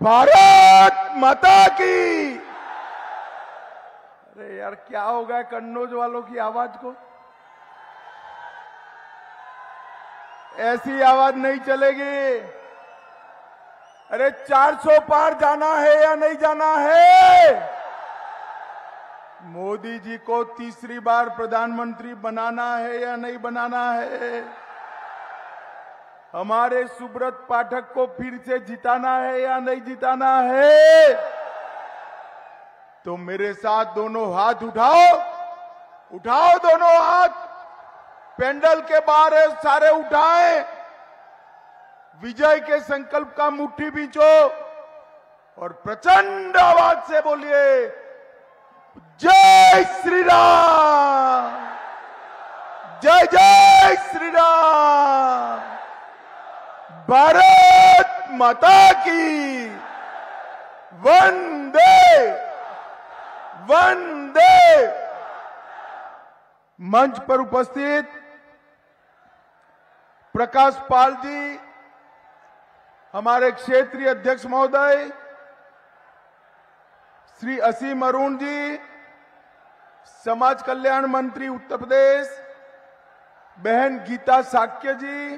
भारत माता की। अरे यार क्या हो गया कन्नौज वालों की आवाज को? ऐसी आवाज नहीं चलेगी। अरे 400 पार जाना है या नहीं जाना है? मोदी जी को तीसरी बार प्रधानमंत्री बनाना है या नहीं बनाना है? हमारे सुब्रत पाठक को फिर से जिताना है या नहीं जिताना है? तो मेरे साथ दोनों हाथ उठाओ, उठाओ दोनों हाथ, पेंडल के बाहर है सारे उठाएं, विजय के संकल्प का मुट्ठी बींचो और प्रचंड आवाज से बोलिए जय श्री राम, जय जय श्री राम, भारत माता की, वंदे वंदे। मंच पर उपस्थित प्रकाश पाल जी, हमारे क्षेत्रीय अध्यक्ष महोदय श्री असीम अरुण जी, समाज कल्याण मंत्री उत्तर प्रदेश बहन गीता साक्य जी,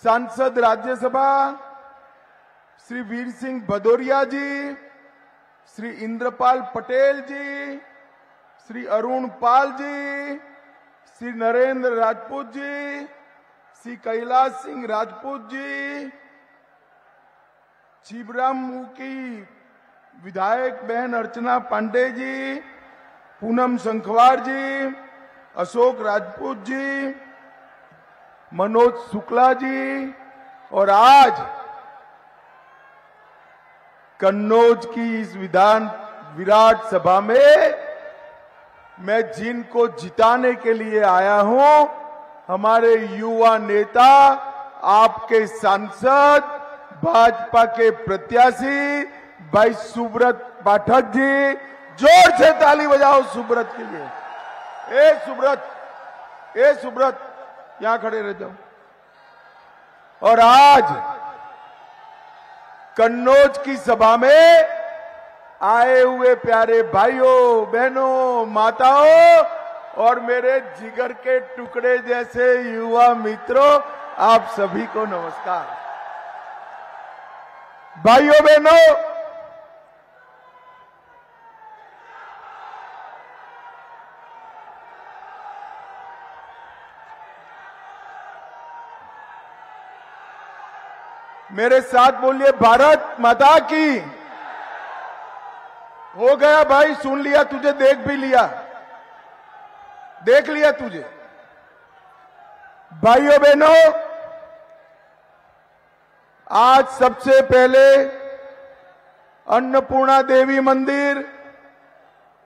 सांसद राज्यसभा श्री वीर सिंह भदौरिया जी, श्री इंद्रपाल पटेल जी, श्री अरुण पाल जी, श्री नरेंद्र राजपूत जी, श्री कैलाश सिंह राजपूत जी, छिबराम की विधायक बहन अर्चना पांडे जी, पूनम शंखवार जी, अशोक राजपूत जी, मनोज शुक्ला जी, और आज कन्नौज की इस विराट सभा में मैं जिनको जिताने के लिए आया हूं, हमारे युवा नेता, आपके सांसद, भाजपा के प्रत्याशी भाई सुब्रत पाठक जी। जोर से ताली बजाओ सुब्रत के लिए। ए सुब्रत यहां खड़े रह जाओ। और आज कन्नौज की सभा में आए हुए प्यारे भाइयों, बहनों, माताओं और मेरे जिगर के टुकड़े जैसे युवा मित्रों, आप सभी को नमस्कार। भाइयों बहनों, मेरे साथ बोलिए भारत माता की। हो गया भाई, सुन लिया तुझे, देख भी लिया, देख लिया तुझे। भाइयों बहनों, आज सबसे पहले अन्नपूर्णा देवी मंदिर,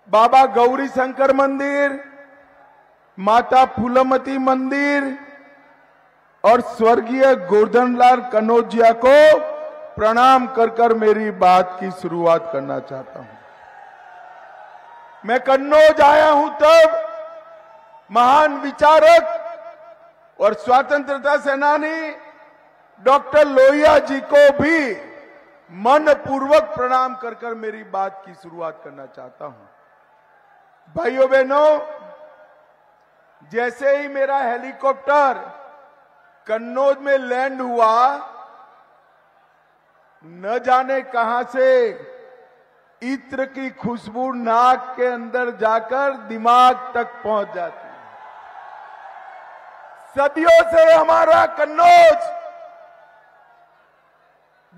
बाबा गौरी शंकर मंदिर, माता फूलमती मंदिर और स्वर्गीय गोवर्धनलाल कन्नौजिया को प्रणाम कर मेरी बात की शुरुआत करना चाहता हूं। मैं कन्नौज आया हूं तब महान विचारक और स्वतंत्रता सेनानी डॉक्टर लोहिया जी को भी मन पूर्वक प्रणाम कर मेरी बात की शुरुआत करना चाहता हूं। भाइयों बहनों, जैसे ही मेरा हेलीकॉप्टर कन्नौज में लैंड हुआ, न जाने कहां से इत्र की खुशबू नाक के अंदर जाकर दिमाग तक पहुंच जाती है। सदियों से हमारा कन्नौज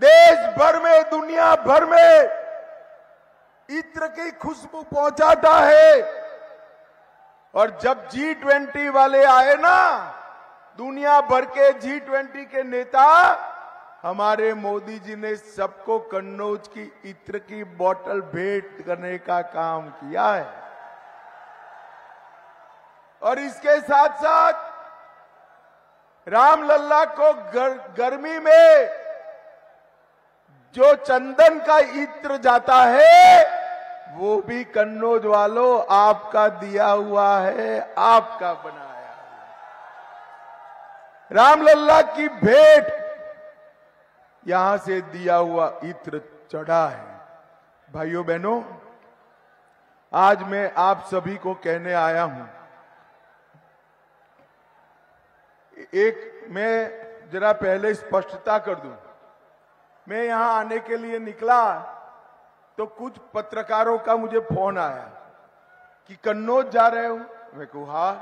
देश भर में, दुनिया भर में इत्र की खुशबू पहुंचाता है। और जब G20 वाले आए ना, दुनिया भर के G20 के नेता, हमारे मोदी जी ने सबको कन्नौज की इत्र की बोतल भेंट करने का काम किया है। और इसके साथ साथ रामलल्ला को गर्मी में जो चंदन का इत्र जाता है, वो भी कन्नौज वालों आपका दिया हुआ है, आपका बनाया। रामलल्ला की भेंट यहां से दिया हुआ इत्र चढ़ा है। भाइयों बहनों, आज मैं आप सभी को कहने आया हूं, मैं जरा पहले स्पष्टता कर दूं। मैं यहां आने के लिए निकला तो कुछ पत्रकारों का मुझे फोन आया कि कन्नौज जा रहे हो। मैं कहा हाँ।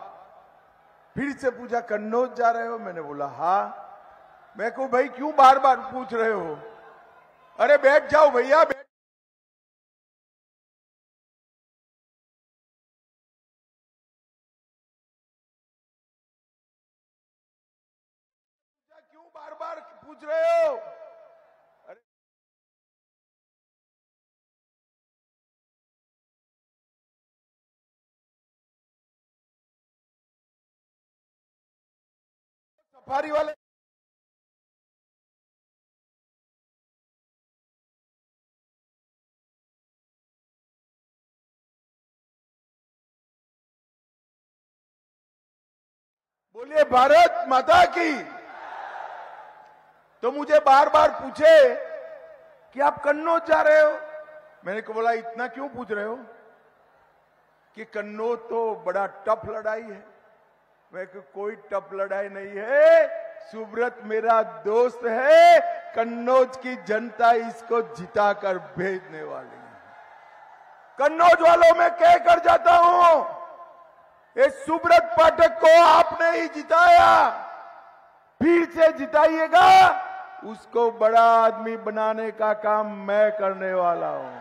फिर से पूछा कन्नौज जा रहे हो? मैंने बोला हाँ। मैं को भाई क्यों बार बार पूछ रहे हो? अरे बैठ जाओ भैया, बैठ। क्यों बार बार पूछ रहे हो? अरे सफारी वाले बोलिए भारत माता की। तो मुझे बार बार पूछे कि आप कन्नौज जा रहे हो। मैंने को बोला इतना क्यों पूछ रहे हो? कि कन्नौज तो बड़ा टफ लड़ाई है। मैं को कोई टफ लड़ाई नहीं है, सुब्रत मेरा दोस्त है, कन्नौज की जनता इसको जिताकर भेजने वाली है। कन्नौज वालों में कह कर जाता हूं, ये सुब्रत पाठक को आपने ही जिताया, फिर से जिताइएगा, उसको बड़ा आदमी बनाने का काम मैं करने वाला हूं।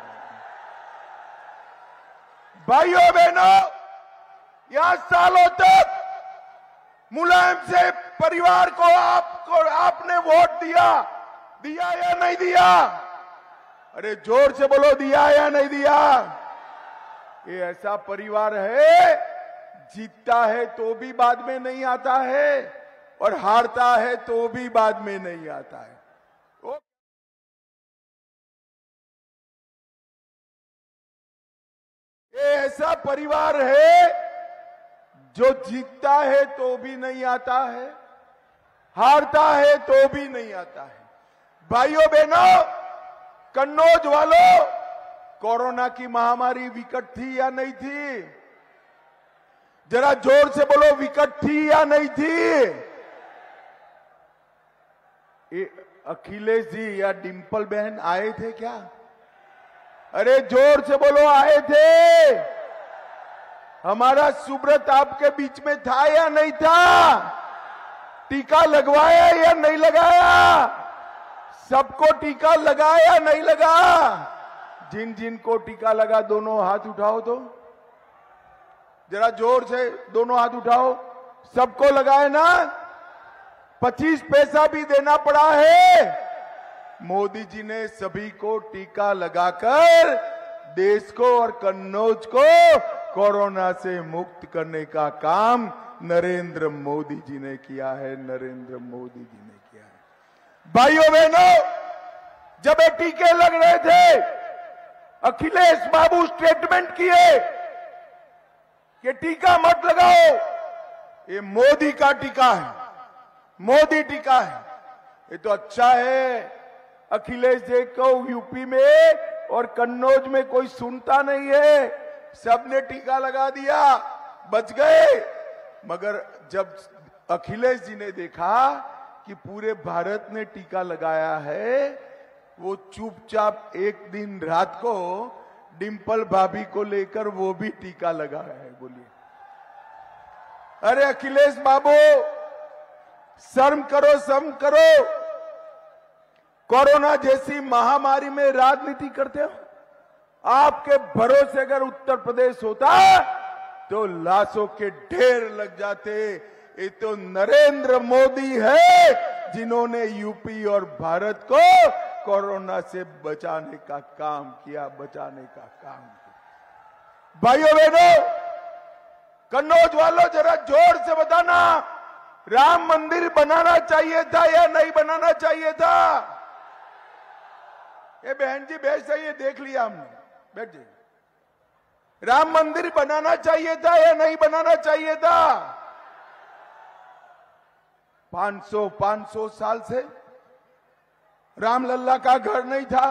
भाइयों बहनों, यहां सालों तक मुलायम से परिवार को आपने वोट दिया या नहीं दिया? अरे जोर से बोलो, दिया या नहीं दिया? ये ऐसा परिवार है, जीतता है तो भी बाद में नहीं आता है और हारता है तो भी बाद में नहीं आता है। ये ऐसा परिवार है जो जीतता है तो भी नहीं आता है, हारता है तो भी नहीं आता है। भाइयों बहनों, कन्नौज वालों, कोरोना की महामारी विकट थी या नहीं थी? जरा जोर से बोलो, विकट थी या नहीं थी? अखिलेश जी या डिंपल बहन आए थे क्या? अरे जोर से बोलो, आए थे? हमारा सुब्रत आपके बीच में था या नहीं था? टीका लगवाया या नहीं लगाया? सबको टीका लगाया या नहीं लगा? जिन जिन को टीका लगा दोनों हाथ उठाओ तो, जरा जोर से दोनों हाथ उठाओ। सबको लगाए ना? 25 पैसा भी देना पड़ा है। मोदी जी ने सभी को टीका लगाकर देश को और कन्नौज को कोरोना से मुक्त करने का काम नरेंद्र मोदी जी ने किया है, नरेंद्र मोदी जी ने किया है। भाइयों बहनों, जब ये टीके लग रहे थे, अखिलेश बाबू स्टेटमेंट किए कि टीका मत लगाओ, ये मोदी का टीका है, मोदी टीका है। ये तो अच्छा है, अखिलेश जी को यूपी में और कन्नौज में कोई सुनता नहीं है, सबने टीका लगा दिया, बच गए। मगर जब अखिलेश जी ने देखा कि पूरे भारत ने टीका लगाया है, वो चुपचाप एक दिन रात को डिंपल भाभी को लेकर वो भी टीका लगाया है। बोलिए, अरे अखिलेश बाबू, शर्म करो, शर्म करो। कोरोना जैसी महामारी में राजनीति करते हो? आपके भरोसे अगर उत्तर प्रदेश होता तो लाशों के ढेर लग जाते। ये तो नरेंद्र मोदी है जिन्होंने यूपी और भारत को कोरोना से बचाने का काम किया, बचाने का काम किया। भाइयों बहनों, कन्नौज वालों, जरा जोर से बताना, राम मंदिर बनाना चाहिए था या नहीं बनाना चाहिए था? ये बहन जी बैठ जाइए, देख लिया हमने, बैठ जाइए। राम मंदिर बनाना चाहिए था या नहीं बनाना चाहिए था? 500 साल से रामलल्ला का घर नहीं था।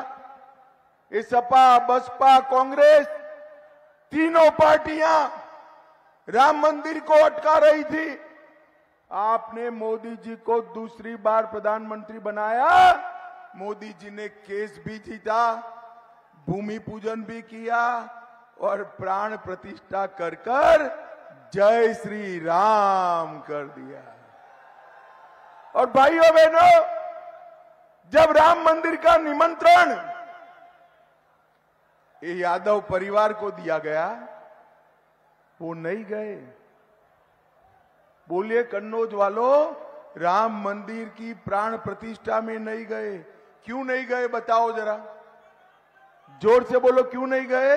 ये सपा, बसपा, कांग्रेस तीनों पार्टियां राम मंदिर को अटका रही थी। आपने मोदी जी को दूसरी बार प्रधानमंत्री बनाया। मोदी जी ने केस भी जीता, भूमि पूजन भी किया और प्राण प्रतिष्ठा कर कर जय श्री राम कर दिया। और भाइयों बहनों, जब राम मंदिर का निमंत्रण ये यादव परिवार को दिया गया, वो नहीं गए। बोलिए कन्नौज वालों, राम मंदिर की प्राण प्रतिष्ठा में नहीं गए। क्यों नहीं गए बताओ जरा, जोर से बोलो, क्यों नहीं गए?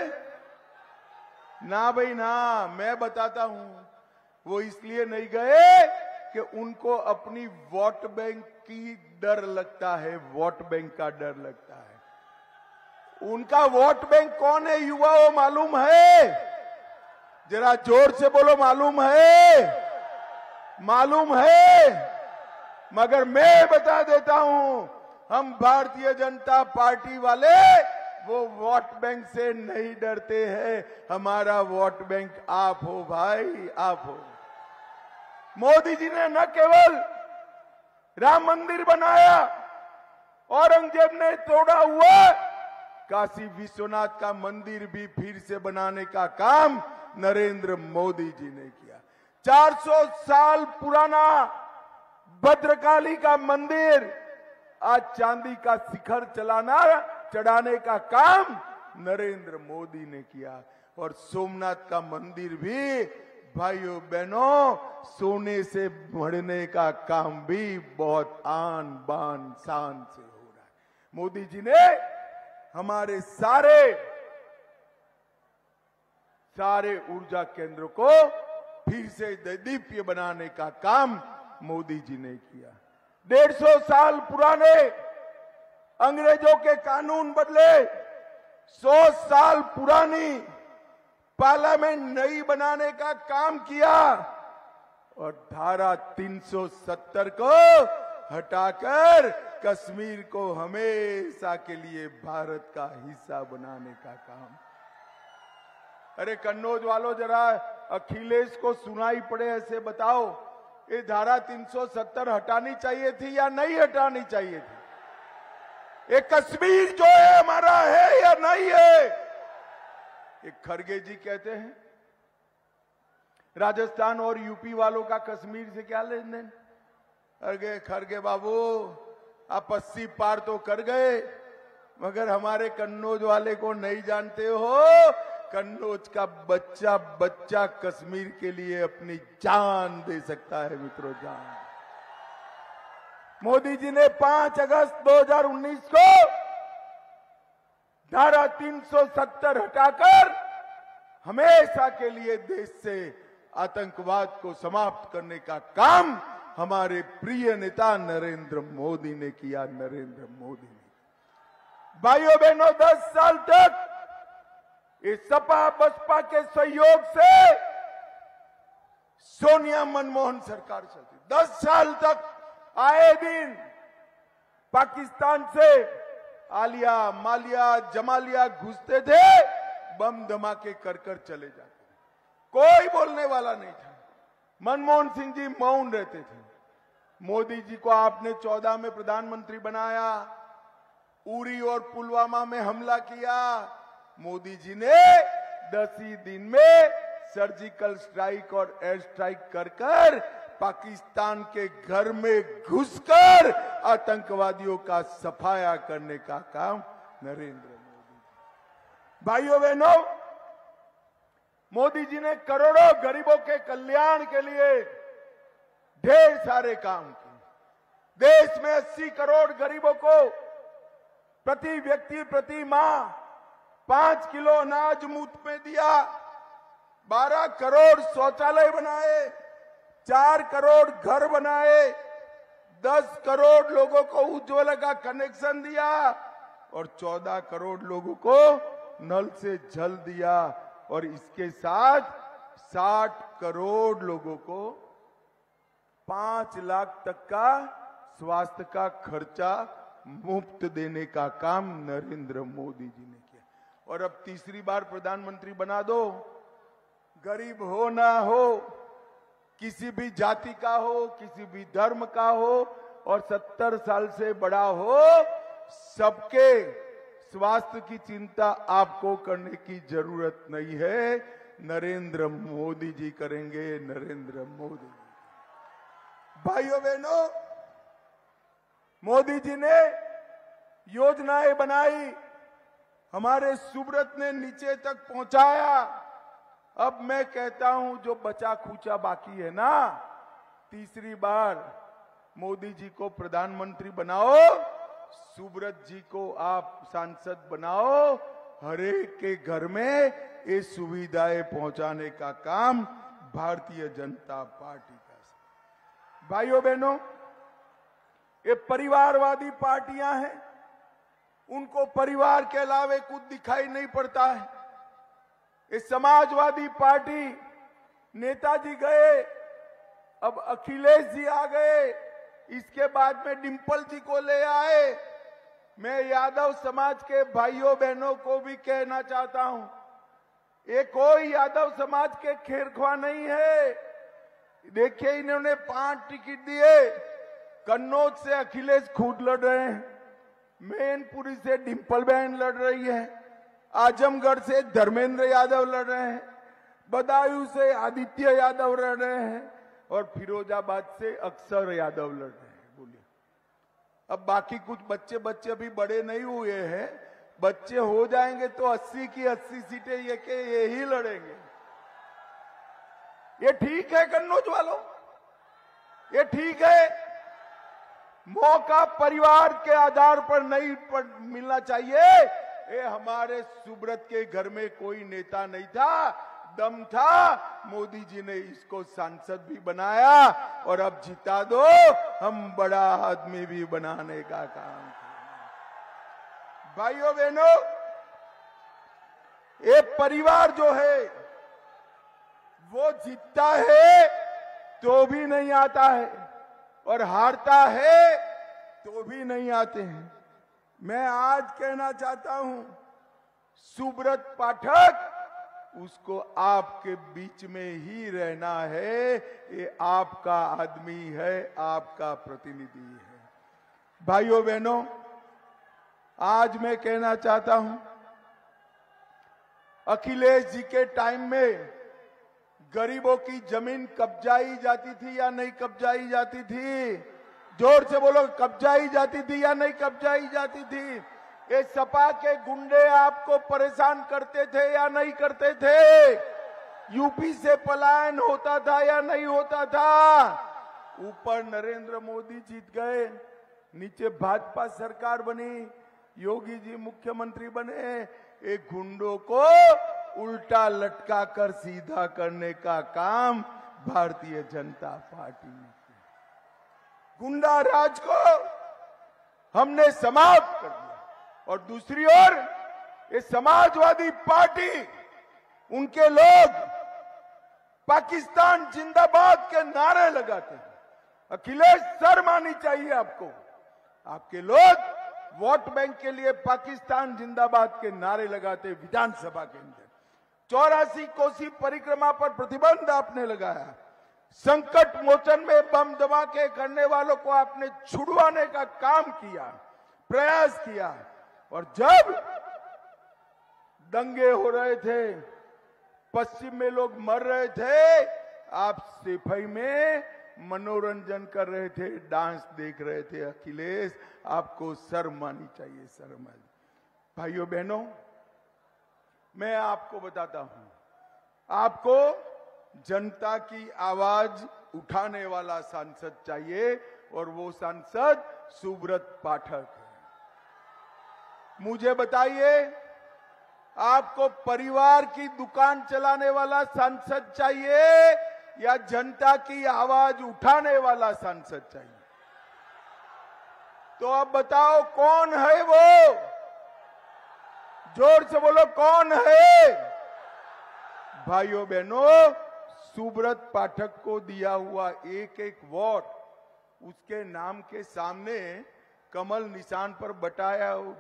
ना भाई ना, मैं बताता हूं। वो इसलिए नहीं गए कि उनको अपनी वोट बैंक की डर लगता है, वोट बैंक का डर लगता है। उनका वोट बैंक कौन है युवाओं, मालूम है? जरा जोर से बोलो, मालूम है? मालूम है? मगर मैं बता देता हूं, हम भारतीय जनता पार्टी वाले वो वोट बैंक से नहीं डरते हैं। हमारा वोट बैंक आप हो भाई, आप हो। मोदी जी ने न केवल राम मंदिर बनाया, औरंगजेब ने तोड़ा हुआ काशी विश्वनाथ का मंदिर भी फिर से बनाने का काम नरेंद्र मोदी जी ने किया। 400 साल पुराना भद्रकाली का मंदिर आज चांदी का शिखर चढ़ाने का काम नरेंद्र मोदी ने किया। और सोमनाथ का मंदिर भी भाइयों बहनों सोने से मढ़ने का काम भी बहुत आन बान शान से हो रहा है। मोदी जी ने हमारे सारे ऊर्जा केंद्रों को फिर से दैदीप्य बनाने का काम मोदी जी ने किया। 150 साल पुराने अंग्रेजों के कानून बदले, 100 साल पुरानी पार्लियामेंट नई बनाने का काम किया और धारा 370 को हटाकर कश्मीर को हमेशा के लिए भारत का हिस्सा बनाने का काम। अरे कन्नौज वालों, जरा अखिलेश को सुनाई पड़े ऐसे बताओ, ये धारा 370 हटानी चाहिए थी या नहीं हटानी चाहिए थी? ये कश्मीर जो है हमारा है या नहीं है? एक खरगे जी कहते हैं राजस्थान और यूपी वालों का कश्मीर से क्या लेन देन। अरे खरगे बाबू, आप 80 पार तो कर गए, मगर हमारे कन्नौज वाले को नहीं जानते हो। कन्नौज का बच्चा बच्चा कश्मीर के लिए अपनी जान दे सकता है मित्रों, जान। मोदी जी ने 5 अगस्त 2019 को धारा 370 हटाकर हमेशा के लिए देश से आतंकवाद को समाप्त करने का काम हमारे प्रिय नेता नरेंद्र मोदी ने किया। नरेंद्र मोदी ने, भाइयों बहनों, 10 साल तक इस सपा बसपा के सहयोग से सोनिया मनमोहन सरकार चलती। 10 साल तक आए दिन पाकिस्तान से आलिया मालिया जमालिया घुसते थे, बम धमाके कर कर चले जाते, कोई बोलने वाला नहीं था। मनमोहन सिंह जी मौन रहते थे। मोदी जी को आपने 14 में प्रधानमंत्री बनाया, उरी और पुलवामा में हमला किया। मोदी जी ने 10 ही दिन में सर्जिकल स्ट्राइक और एयर स्ट्राइक कर कर पाकिस्तान के घर में घुसकर आतंकवादियों का सफाया करने का काम नरेंद्र मोदी। भाइयों बहनों, मोदी जी ने करोड़ों गरीबों के कल्याण के लिए ढेर सारे काम किए। देश में 80 करोड़ गरीबों को प्रति व्यक्ति प्रति माह 5 किलो अनाज मुफ्त में दिया, 12 करोड़ शौचालय बनाए, 4 करोड़ घर बनाए, 10 करोड़ लोगों को उज्ज्वला का कनेक्शन दिया और 14 करोड़ लोगों को नल से जल दिया। और इसके साथ 60 करोड़ लोगों को 5 लाख तक का स्वास्थ्य का खर्चा मुफ्त देने का काम नरेंद्र मोदी जी ने किया। और अब तीसरी बार प्रधानमंत्री बना दो, गरीब हो ना हो, किसी भी जाति का हो, किसी भी धर्म का हो और 70 साल से बड़ा हो, सबके स्वास्थ्य की चिंता आपको करने की जरूरत नहीं है। नरेंद्र मोदी जी करेंगे, नरेंद्र मोदी जी। भाइयों बहनों, मोदी जी ने योजनाएं बनाई, हमारे सुब्रत ने नीचे तक पहुंचाया। अब मैं कहता हूं जो बचा खुचा बाकी है ना, तीसरी बार मोदी जी को प्रधानमंत्री बनाओ, सुब्रत जी को आप सांसद बनाओ, हर एक के घर में ये सुविधाएं पहुंचाने का काम भारतीय जनता पार्टी का। भाइयों बहनों, ये परिवारवादी पार्टियां हैं, उनको परिवार के अलावे कुछ दिखाई नहीं पड़ता है। ये समाजवादी पार्टी, नेताजी गए, अब अखिलेश जी आ गए, इसके बाद में डिंपल जी को ले आए। मैं यादव समाज के भाइयों बहनों को भी कहना चाहता हूं, ये कोई यादव समाज के खेरख्वाह नहीं है। देखिए, इन्होंने 5 टिकट दिए, कन्नौज से अखिलेश खुद लड़ रहे हैं, मैनपुरी से डिंपल बहन लड़ रही है, आजमगढ़ से धर्मेंद्र यादव लड़ रहे हैं, बदायूं से आदित्य यादव लड़ रहे हैं और फिरोजाबाद से अक्षर यादव लड़ रहे हैं। बोलिए, अब बाकी कुछ बच्चे अभी बड़े नहीं हुए हैं, बच्चे हो जाएंगे तो 80 की 80 सीटें ये ही लड़ेंगे। ये ठीक है कन्नौज वालों, ये ठीक है। मौका परिवार के आधार पर नहीं मिलना चाहिए। ये हमारे सुब्रत के घर में कोई नेता नहीं था, दम था, मोदी जी ने इसको सांसद भी बनाया और अब जिता दो, हम बड़ा आदमी भी बनाने का काम करेंगे। भाइयों बहनों, ये परिवार जो है वो जीतता है तो भी नहीं आता है और हारता है तो भी नहीं आते हैं। मैं आज कहना चाहता हूं, सुब्रत पाठक, उसको आपके बीच में ही रहना है, ये आपका आदमी है, आपका प्रतिनिधि है। भाइयों बहनों, आज मैं कहना चाहता हूं, अखिलेश जी के टाइम में गरीबों की जमीन कब्जाई जाती थी या नहीं कब्जाई जाती थी? जोर से बोलो, कब्जाई जाती थी या नहीं कब्जाई जाती थी? ये सपा के गुंडे आपको परेशान करते थे या नहीं करते थे? यूपी से पलायन होता था या नहीं होता था? ऊपर नरेंद्र मोदी जीत गए, नीचे भाजपा सरकार बनी, योगी जी मुख्यमंत्री बने। एक गुंडों को उल्टा लटका कर सीधा करने का काम भारतीय जनता पार्टी ने किया। गुंडा राज को हमने समाप्त कर दिया। और दूसरी ओर ये समाजवादी पार्टी, उनके लोग पाकिस्तान जिंदाबाद के नारे लगाते हैं। अखिलेश, शर्म आनी चाहिए आपको। आपके लोग वोट बैंक के लिए पाकिस्तान जिंदाबाद के नारे लगाते विधानसभा के अंदर। 84 कोसी परिक्रमा पर प्रतिबंध आपने लगाया। संकट मोचन में बम धमाके करने वालों को आपने छुड़वाने का काम किया, प्रयास किया। और जब दंगे हो रहे थे, पश्चिम में लोग मर रहे थे, आप सिपाही में मनोरंजन कर रहे थे, डांस देख रहे थे। अखिलेश, आपको शर्म आनी चाहिए, शर्म। भाइयों बहनों, मैं आपको बताता हूं, आपको जनता की आवाज उठाने वाला सांसद चाहिए और वो सांसद सुब्रत पाठक है। मुझे बताइए, आपको परिवार की दुकान चलाने वाला सांसद चाहिए या जनता की आवाज उठाने वाला सांसद चाहिए? तो अब बताओ, कौन है वो? जोर से बोलो, कौन है? भाइयों बहनों, सुब्रत पाठक को दिया हुआ एक एक वोट, उसके नाम के सामने कमल निशान पर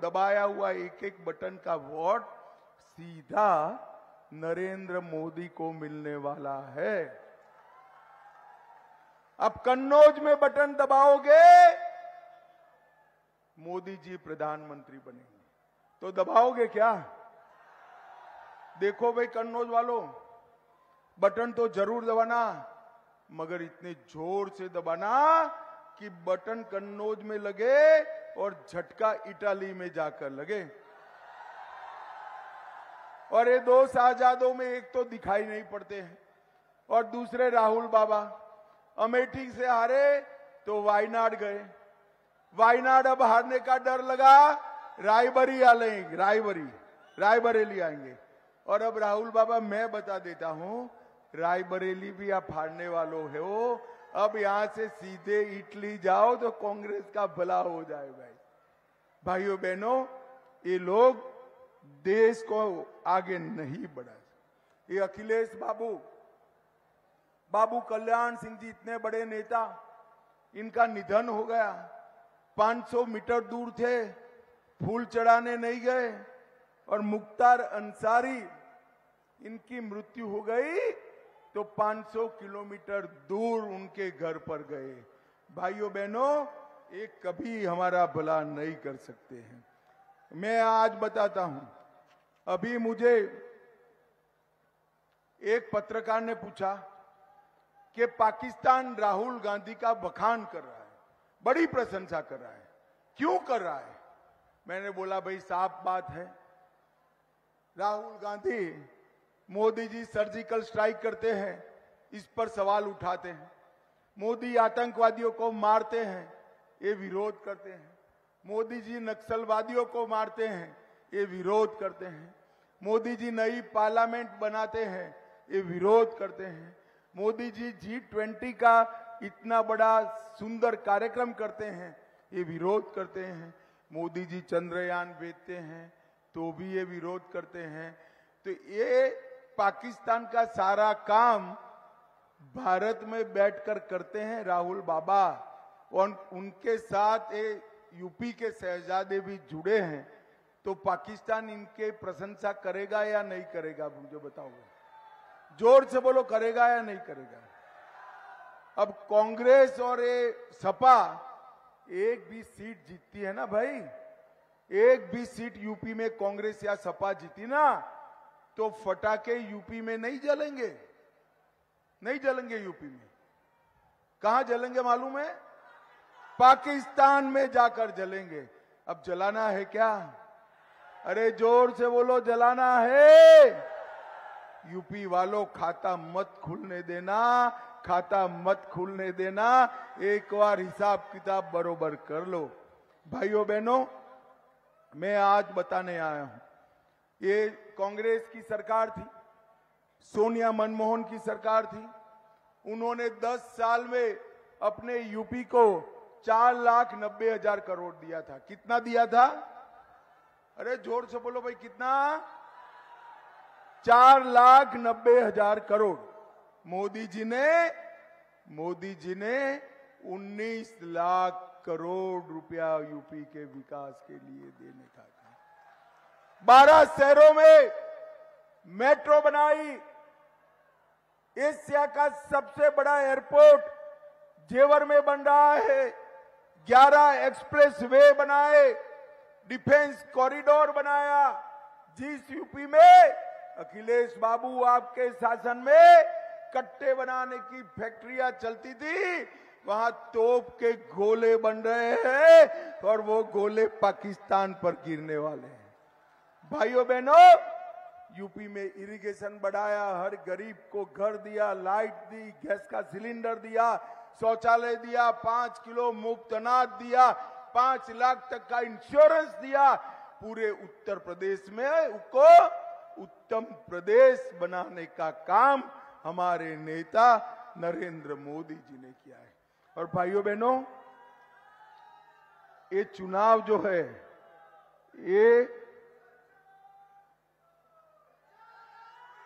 दबाया हुआ एक एक बटन का वोट सीधा नरेंद्र मोदी को मिलने वाला है। अब कन्नौज में बटन दबाओगे, मोदी जी प्रधानमंत्री बनेंगे, तो दबाओगे क्या? देखो भाई कन्नौज वालों, बटन तो जरूर दबाना, मगर इतने जोर से दबाना कि बटन कन्नौज में लगे और झटका इटाली में जाकर लगे। और ये दो शाहजादों में एक तो दिखाई नहीं पड़ते हैं और दूसरे राहुल बाबा अमेठी से हारे तो वायनाड गए। वायनाड अब हारने का डर लगा, रायबरेली आएंगे। और अब राहुल बाबा मैं बता देता हूं, रायबरेली भी आप हारने वालों हो, अब यहां से सीधे इटली जाओ तो कांग्रेस का भला हो जाए। भाइयों बहनों, ये लोग देश को आगे नहीं बढ़ा। ये अखिलेश बाबू कल्याण सिंह जी इतने बड़े नेता, इनका निधन हो गया। 500 मीटर दूर थे, फूल चढ़ाने नहीं गए। और मुख्तार अंसारी, इनकी मृत्यु हो गई तो 500 किलोमीटर दूर उनके घर पर गए। भाइयों बहनों, ये कभी हमारा भला नहीं कर सकते हैं। मैं आज बताता हूं, अभी मुझे एक पत्रकार ने पूछा कि पाकिस्तान राहुल गांधी का बखान कर रहा है, बड़ी प्रशंसा कर रहा है, क्यों कर रहा है? मैंने बोला भाई साफ बात है, राहुल गांधी मोदी जी सर्जिकल स्ट्राइक करते हैं, इस पर सवाल उठाते हैं। मोदी आतंकवादियों को मारते हैं, ये विरोध करते हैं। मोदी जी नक्सलवादियों को मारते हैं, ये विरोध करते हैं। मोदी जी नई पार्लियामेंट बनाते हैं, ये विरोध करते हैं। मोदी जी G20 का इतना बड़ा सुंदर कार्यक्रम करते हैं, ये विरोध करते हैं। मोदी जी चंद्रयान भेजते हैं तो भी ये विरोध करते हैं। तो ये पाकिस्तान का सारा काम भारत में बैठकर करते हैं राहुल बाबा, और उनके साथ ये यूपी के शहजादे भी जुड़े हैं। तो पाकिस्तान इनके प्रशंसा करेगा या नहीं करेगा? मुझे बताओ, जोर से बोलो, करेगा या नहीं करेगा? अब कांग्रेस और ये सपा एक भी सीट जीतती है ना भाई, एक भी सीट यूपी में कांग्रेस या सपा जीती ना, तो फटाके यूपी में नहीं जलेंगे, नहीं जलेंगे यूपी में। कहां जलेंगे मालूम है? पाकिस्तान में जाकर जलेंगे। अब जलाना है क्या? अरे जोर से बोलो, जलाना है। यूपी वालों, खाता मत खुलने देना, खाता मत खुलने देना। एक बार हिसाब किताब बरोबर कर लो। भाइयों बहनों, मैं आज बताने आया हूं, ये कांग्रेस की सरकार थी, सोनिया मनमोहन की सरकार थी। उन्होंने 10 साल में अपने यूपी को 4,90,000 करोड़ दिया था। कितना दिया था? अरे जोर से बोलो भाई, कितना? 4,90,000 करोड़। मोदी जी ने 19 लाख करोड़ रुपया यूपी के विकास के लिए देने का कहा। 12 शहरों में मेट्रो बनाई, एशिया का सबसे बड़ा एयरपोर्ट जेवर में बन रहा है, 11 एक्सप्रेस वे बनाए, डिफेंस कॉरिडोर बनाया। जिस यूपी में अखिलेश बाबू आपके शासन में कट्टे बनाने की फैक्ट्रियां चलती थी, वहां तोप के गोले बन रहे हैं और वो गोले पाकिस्तान पर गिरने वाले हैं। भाइयों बहनों, यूपी में इरिगेशन बढ़ाया, हर गरीब को घर दिया, लाइट दी, गैस का सिलेंडर दिया, शौचालय दिया, 5 किलो मुफ्त अनाज दिया, 5 लाख तक का इंश्योरेंस दिया। पूरे उत्तर प्रदेश में उसको उत्तम प्रदेश बनाने का काम हमारे नेता नरेंद्र मोदी जी ने किया है। और भाइयों बहनों, ये चुनाव जो है,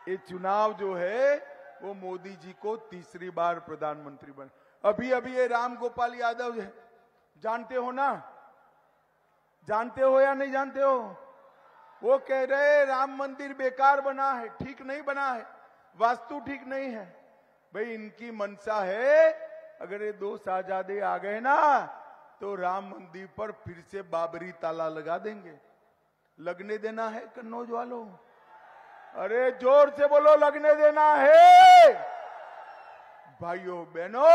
ये चुनाव जो है वो मोदी जी को तीसरी बार प्रधानमंत्री बन। अभी ये राम गोपाल यादव है, जानते हो ना, जानते हो या नहीं जानते हो? वो कह रहे राम मंदिर बेकार बना है, ठीक नहीं बना है, वास्तु ठीक नहीं है। भाई इनकी मनसा है, अगर ये दो शाहजादे आ गए ना तो राम मंदिर पर फिर से बाबरी ताला लगा देंगे। लगने देना है कन्नौज वालों? अरे जोर से बोलो, लगने देना है। भाइयों बहनों,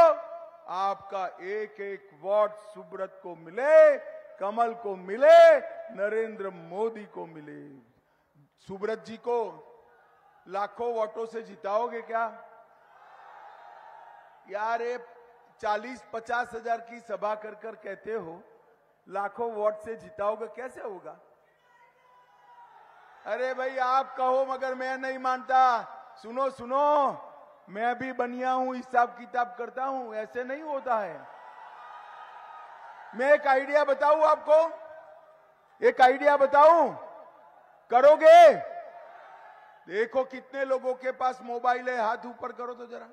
आपका एक एक वोट सुब्रत को मिले, कमल को मिले, नरेंद्र मोदी को मिले। सुब्रत जी को लाखों वोटों से जिताओगे क्या? यार ये 40-50 हजार की सभा कर कर कहते हो लाखों वोट से जिताओगे, कैसे होगा? अरे भाई आप कहो मगर मैं नहीं मानता। सुनो सुनो, मैं भी बनिया हूं, हिसाब किताब करता हूं, ऐसे नहीं होता है। मैं एक आइडिया बताऊं आपको, एक आइडिया बताऊं, करोगे? देखो कितने लोगों के पास मोबाइल है, हाथ ऊपर करो तो जरा।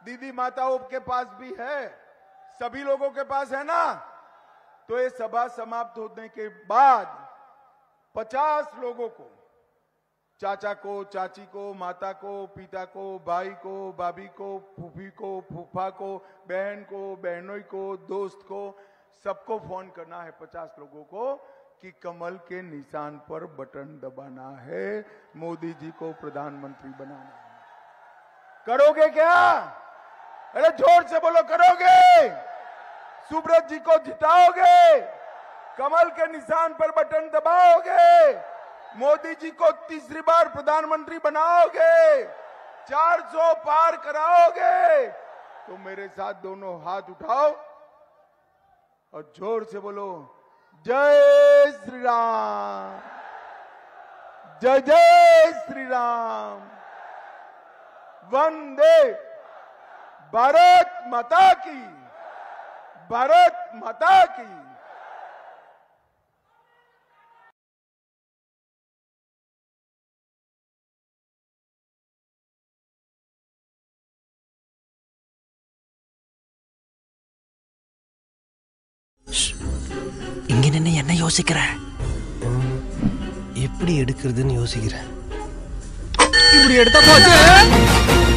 दीदी माताओं के पास भी है, सभी लोगों के पास है ना? तो ये सभा समाप्त होने के बाद 50 लोगों को, चाचा को, चाची को, माता को, पिता को, भाई को, भाभी को, फूफी को, फूफा को, बहन को, बहनोई को, दोस्त को, सबको फोन करना है 50 लोगों को कि कमल के निशान पर बटन दबाना है, मोदी जी को प्रधानमंत्री बनाना है। करोगे क्या? अरे जोर से बोलो, करोगे? सुब्रत जी को जिताओगे? कमल के निशान पर बटन दबाओगे? मोदी जी को तीसरी बार प्रधानमंत्री बनाओगे? 400 पार कराओगे? तो मेरे साथ दोनों हाथ उठाओ और जोर से बोलो, जय श्री राम, जय जय श्री राम, वंदे भारत माता की, भारत माता की। இங்க நின்னு என்ன யோசிக்கிற? எப்படி எடுக்கிறதுன்னு யோசிக்கிறேன். இப்படி எடுத்தா போச்சு.